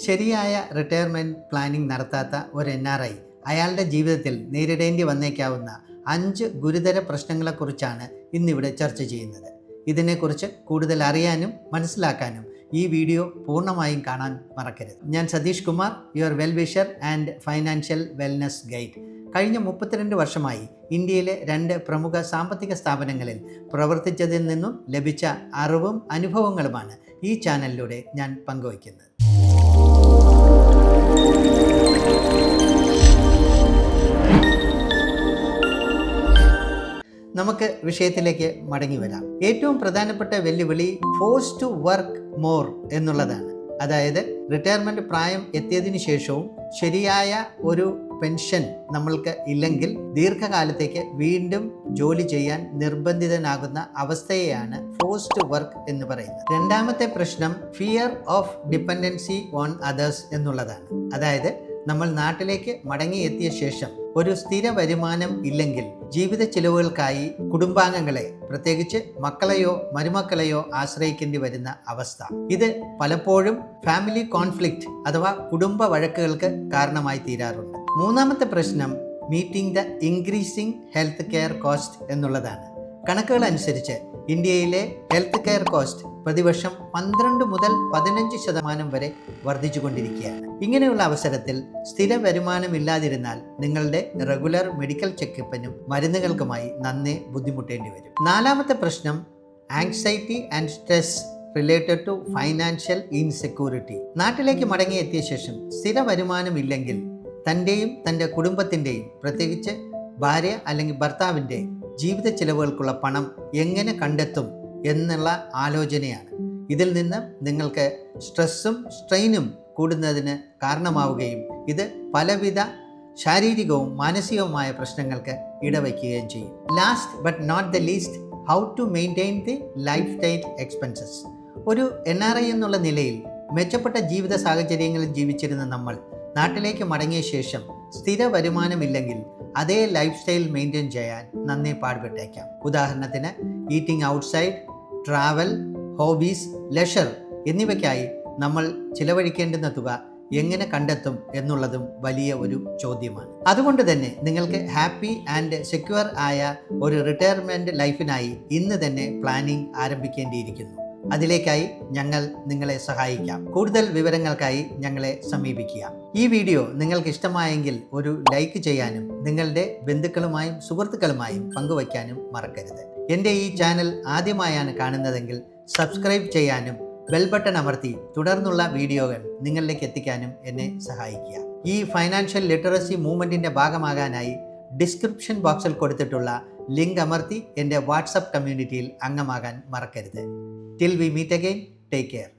ശരിയായ retirement planning നടത്താത്ത ഒരു NRI അയാളുടെ ജീവിതത്തിൽ നേരിടേണ്ടി വന്നേക്കാവുന്ന 5 ഗുരുതര പ്രശ്നങ്ങളെക്കുറിച്ചാണ് ഇന്നിവിടെ ചർച്ച ചെയ്യുന്നത്. ഇതിനെക്കുറിച്ച് കൂടുതൽ അറിയാനും മനസ്സിലാക്കാനും ഈ വീഡിയോ പൂർണ്ണമായും കാണാൻ മറക്കരുത്. ഞാൻ Satheesh Kumar, your well wisher and financial wellness guide. കഴിഞ്ഞ 32 വർഷമായി ഇന്ത്യയിലെ 2 പ്രമുഖ സാമ്പത്തിക സ്ഥാപനങ്ങളിൽ പ്രവർത്തിച്ചതിൽ നിന്നും ലഭിച്ച അറിവും അനുഭവങ്ങളുമാണ് ഈ ചാനലിലൂടെ ഞാൻ പങ്കുവയ്ക്കുന്നത്. നമുക്ക് വിഷയത്തിലേക്ക് മടങ്ങി വരാം. ഏറ്റവും പ്രധാനപ്പെട്ട വെല്ലുവിളി ഫോഴ്സ് ടു വർക്ക് മോർ എന്നുള്ളതാണ്. അതായത് റിട്ടയർമെൻറ്റ് പ്രായം എത്തിയതിനു ശേഷവും ശരിയായ ഒരു പെൻഷൻ നമ്മൾക്ക് ഇല്ലെങ്കിൽ ദീർഘകാലത്തേക്ക് വീണ്ടും ജോലി ചെയ്യാൻ നിർബന്ധിതനാകുന്ന അവസ്ഥയെയാണ് ഫോഴ്സ് ടു വർക്ക് എന്ന് പറയുന്നത്. രണ്ടാമത്തെ പ്രശ്നം fear of dependency on others എന്നുള്ളതാണ്. അതായത് നമ്മൾ നാട്ടിലേക്ക് മടങ്ങിയെത്തിയ ശേഷം ഒരു സ്ഥിര വരുമാനം ഇല്ലെങ്കിൽ ജീവിത ചിലവുകൾക്കായി കുടുംബാംഗങ്ങളെ, പ്രത്യേകിച്ച് മക്കളെയോ മരുമക്കളെയോ ആശ്രയിക്കേണ്ടി വരുന്ന അവസ്ഥ. ഇത് പലപ്പോഴും ഫാമിലി കോൺഫ്ലിക്റ്റ് അഥവാ കുടുംബ വഴക്കുകൾക്ക് കാരണമായി തീരാറുണ്ട്. മൂന്നാമത്തെ പ്രശ്നം meeting the increasing health care cost എന്നുള്ളതാണ്. കണക്കുകൾ അനുസരിച്ച് ഇന്ത്യയിലെ ഹെൽത്ത് കെയർ കോസ്റ്റ് പ്രതിവർഷം 12 മുതൽ 15% വരെ വർദ്ധിച്ചുകൊണ്ടിരിക്കുകയാണ്. ഇങ്ങനെയുള്ള അവസരത്തിൽ സ്ഥിര വരുമാനമില്ലാതിരുന്നാൽ നിങ്ങളുടെ റെഗുലർ മെഡിക്കൽ ചെക്കപ്പിനും മരുന്നുകൾക്കുമായി നന്നേ ബുദ്ധിമുട്ടേണ്ടി വരും. നാലാമത്തെ പ്രശ്നം anxiety and stress related to financial insecurity. നാട്ടിലേക്ക് മടങ്ങിയെത്തിയ ശേഷം സ്ഥിര വരുമാനമില്ലെങ്കിൽ തൻ്റെയും തൻ്റെ കുടുംബത്തിൻ്റെയും, പ്രത്യേകിച്ച് ഭാര്യ അല്ലെങ്കിൽ ഭർത്താവിൻ്റെ ജീവിത ചിലവുകൾക്കുള്ള പണം എങ്ങനെ കണ്ടെത്തും എന്നുള്ള ആലോചനയാണ്. ഇതിൽ നിന്ന് നിങ്ങൾക്ക് സ്ട്രെസ്സും സ്ട്രെയിനും കൂടുന്നതിന് കാരണമാവുകയും ഇത് പലവിധ ശാരീരികവും മാനസികവുമായ പ്രശ്നങ്ങൾക്ക് ഇടവയ്ക്കുകയും ചെയ്യും. Last but not the least, how to maintain the life style expenses. ഒരു NRI എന്നുള്ള നിലയിൽ മെച്ചപ്പെട്ട ജീവിത സാഹചര്യങ്ങളിൽ ജീവിച്ചിരുന്ന നമ്മൾ നാട്ടിലേക്ക് മടങ്ങിയ ശേഷം സ്ഥിര വരുമാനമില്ലെങ്കിൽ അതേ ലൈഫ് സ്റ്റൈൽ മെയിൻറ്റെയിൻ ചെയ്യാൻ നന്നേ പാടുപെട്ടേക്കാം. ഉദാഹരണത്തിന് eating outside, travel, hobbies, leisure എന്നിവയ്ക്കായി നമ്മൾ ചിലവഴിക്കേണ്ടുന്ന തുക എങ്ങനെ കണ്ടെത്തും എന്നുള്ളതും വലിയ ഒരു ചോദ്യമാണ്. അതുകൊണ്ട് തന്നെ നിങ്ങൾക്ക് ഹാപ്പി ആൻഡ് സെക്യൂർ ആയ ഒരു റിട്ടയർമെൻറ്റ് ലൈഫിനായി ഇന്ന് തന്നെ പ്ലാനിംഗ് ആരംഭിക്കേണ്ടിയിരിക്കുന്നു. അതിലേക്കായി ഞങ്ങൾ നിങ്ങളെ സഹായിക്കാം. കൂടുതൽ വിവരങ്ങൾക്കായി ഞങ്ങളെ സമീപിക്കുക. ഈ വീഡിയോ നിങ്ങൾക്ക് ഇഷ്ടമായെങ്കിൽ ഒരു ലൈക്ക് ചെയ്യാനും നിങ്ങളുടെ ബന്ധുക്കളുമായും സുഹൃത്തുക്കളുമായും പങ്കുവയ്ക്കാനും മറക്കരുത്. എൻ്റെ ഈ ചാനൽ ആദ്യമായാണ് കാണുന്നതെങ്കിൽ സബ്സ്ക്രൈബ് ചെയ്യാനും ബെൽ ബട്ടൺ അമർത്തി തുടർന്നുള്ള വീഡിയോകൾ നിങ്ങളിലേക്ക് എത്തിക്കാനും എന്നെ സഹായിക്കുക. ഈ ഫൈനാൻഷ്യൽ ലിറ്ററസി മൂവ്മെൻറ്റിൻ്റെ ഭാഗമാകാനായി ഡിസ്ക്രിപ്ഷൻ ബോക്സിൽ കൊടുത്തിട്ടുള്ള ലിങ്ക് അമർത്തി എൻ്റെ വാട്സപ്പ് കമ്മ്യൂണിറ്റിയിൽ അംഗമാകാൻ മറക്കരുത്. Till we meet again, take care.